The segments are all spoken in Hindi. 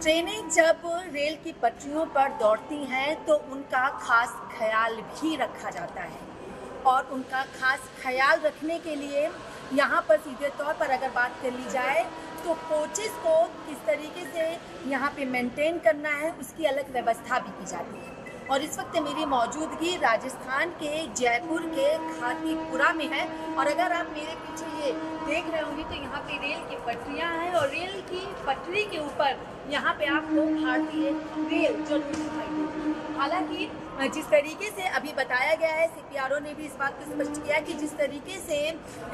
ट्रेनें जब रेल की पटरियों पर दौड़ती हैं तो उनका खास ख्याल भी रखा जाता है और उनका खास ख्याल रखने के लिए यहाँ पर सीधे तौर पर अगर बात कर ली जाए तो कोचेस को किस तरीके से यहाँ पे मेंटेन करना है उसकी अलग व्यवस्था भी की जाती है। और इस वक्त मेरी मौजूदगी राजस्थान के जयपुर के खातीपुरा में है और अगर आप मेरे पीछे ये देख रहे होंगे तो यहाँ पे रेल की पटरियाँ हैं और रेल की पटरी के ऊपर यहाँ पे आपको भारतीय रेल जो दिखाई देती है। हालांकि जिस तरीके से अभी बताया गया है, सीपीआरओ ने भी इस बात को स्पष्ट किया कि जिस तरीके से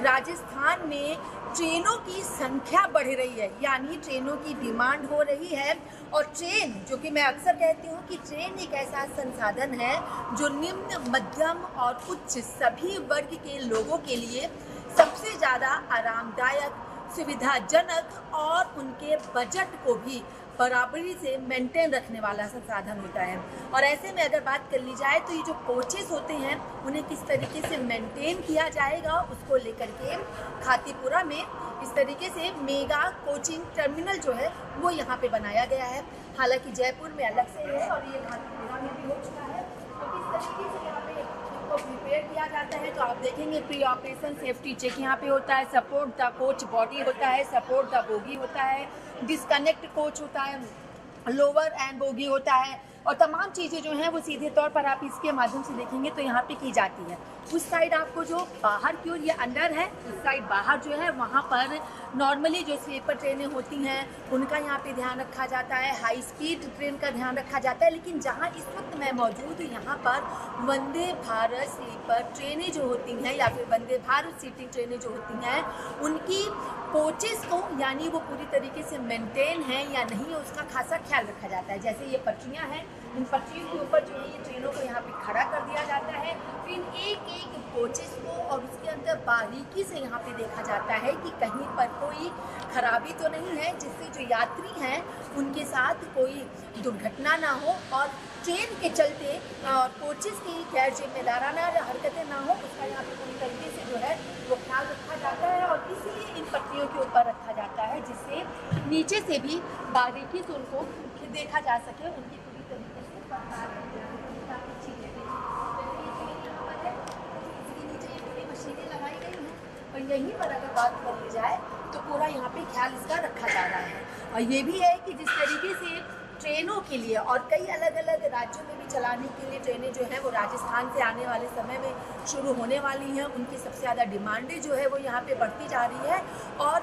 राजस्थान में ट्रेनों की संख्या बढ़ रही है, यानी ट्रेनों की डिमांड हो रही है और ट्रेन, जो कि मैं अक्सर कहती हूँ कि ट्रेन एक ऐसा संसाधन है जो निम्न, मध्यम और उच्च सभी वर्ग के लोगों के लिए सबसे ज़्यादा आरामदायक, सुविधाजनक और उनके बजट को भी बराबरी से मेंटेन रखने वाला संसाधन होता है। और ऐसे में अगर बात कर ली जाए तो ये जो कोचेस होते हैं उन्हें किस तरीके से मेंटेन किया जाएगा उसको लेकर के खातीपुरा में इस तरीके से मेगा कोचिंग टर्मिनल जो है वो यहाँ पे बनाया गया है। हालांकि जयपुर में अलग से है और ये खातीपुरा में भी हो चुका है। तो किस तरीके से यहाँ पे इनको प्रिपेयर किया जाता है तो आप देखेंगे प्री ऑपरेशन सेफ्टी चेक यहाँ पे होता है, सपोर्ट द कोच बॉडी होता है, सपोर्ट द बोगी होता है, डिस्कनेक्ट कोच होता है, लोअर एंड बोगी होता है और तमाम चीज़ें जो हैं वो सीधे तौर पर आप इसके माध्यम से देखेंगे तो यहाँ पे की जाती है। उस साइड आपको जो बाहर की ओर ये अंदर है, उस साइड बाहर जो है वहाँ पर नॉर्मली जो स्लीपर ट्रेनें होती हैं उनका यहाँ पे ध्यान रखा जाता है, हाई स्पीड ट्रेन का ध्यान रखा जाता है। लेकिन जहाँ इस वक्त मैं मौजूद हूँ यहाँ पर वंदे भारत स्लीपर ट्रेनें जो होती हैं या फिर वंदे भारत सीटिंग ट्रेनें जो होती हैं उनकी कोचेस को यानी वो पूरी तरीके से मेंटेन है या नहीं उसका खासा ख्याल रखा जाता है। जैसे ये पटरियाँ हैं, इन पटरियों के ऊपर जो है ये ट्रेनों को यहाँ पे खड़ा कर दिया जाता है, फिर एक एक कोचेस को और उसके अंदर बारीकी से यहाँ पे देखा जाता है कि कहीं पर कोई खराबी तो नहीं है जिससे जो यात्री हैं उनके साथ कोई दुर्घटना ना हो और ट्रेन के चलते कोचेस की गैर जिम्मेदाराना हरकतें ना हो उसका यहाँ पे पूरी तरीके से जो है वो ख्याल रखा जाता है और इसीलिए इन पटरियों के ऊपर रखा जाता है जिससे नीचे से भी बारीकी से उनको देखा जा सके, उनकी पूरी तरीके से मशीनें लगाई गई हैं और यहीं पर अगर बात कर ली जाए तो पूरा यहाँ पे ख्याल इसका रखा जा रहा है। और ये भी है कि जिस तरीके से ट्रेनों के लिए और कई अलग अलग राज्यों में भी चलाने के लिए ट्रेनें जो हैं वो राजस्थान से आने वाले समय में शुरू होने वाली हैं, उनकी सबसे ज़्यादा डिमांडें जो है वो यहाँ पे बढ़ती जा रही है और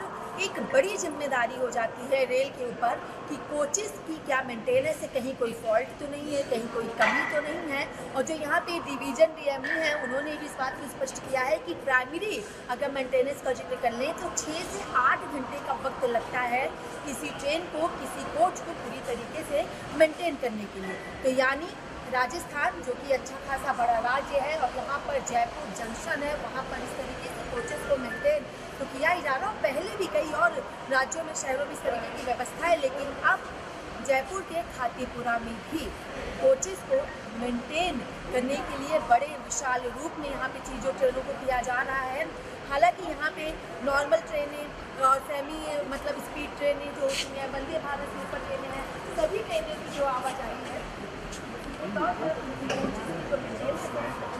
एक बड़ी जिम्मेदारी हो जाती है रेल के ऊपर कि कोचेस की क्या मेंटेनेंस है, कहीं कोई फॉल्ट तो नहीं है, कहीं कोई कमी तो नहीं है। और जो यहाँ पे डिवीजन डीएमई है उन्होंने भी इस बात को स्पष्ट किया है कि प्राइमरी अगर मेंटेनेंस का जिक्र कर लें तो 6 से 8 घंटे का वक्त लगता है किसी ट्रेन को, किसी कोच को पूरी तरीके से मेंटेन करने के लिए। तो यानी राजस्थान जो कि अच्छा खासा बड़ा राज्य है और यहाँ पर जयपुर जंक्शन है, वहाँ पर इस तरीके से कोचेस को मेंटेन तो किया ही जा रहा है। पहले भी कई और राज्यों में, शहरों में इस तरीके की व्यवस्था है, लेकिन अब जयपुर के खातीपुरा में भी कोचेस को मेंटेन करने के लिए बड़े विशाल रूप में यहाँ पे ट्रेनों को किया जा रहा है। हालांकि यहाँ पे नॉर्मल ट्रेनें और सेमी मतलब स्पीड ट्रेनें जो होती हैं, वंदे भारत स्लीपर ट्रेनें हैं, सभी ट्रेनें की जो आवाजाही है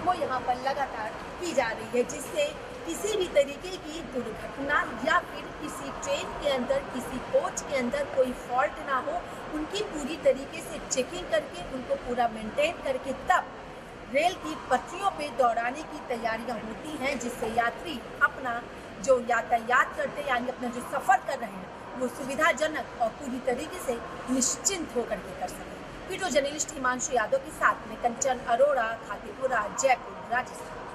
वो यहाँ पर लगातार की जा रही है जिससे किसी भी तरीके की दुर्घटना या फिर किसी ट्रेन के अंदर, किसी कोच के अंदर कोई फॉल्ट ना हो, उनकी पूरी तरीके से चेकिंग करके उनको पूरा मेंटेन करके तब रेल की पटरियों पे दौड़ाने की तैयारियां होती हैं जिससे यात्री अपना जो यातायात करते हैं यानी अपना जो सफ़र कर रहे हैं वो सुविधाजनक और पूरी तरीके से निश्चिंत होकर के कर सकें। वीडियो जर्नलिस्ट हिमांशु यादव के साथ में कंचन अरोड़ा, खातीपुरा, जयपुर, राजस्थान।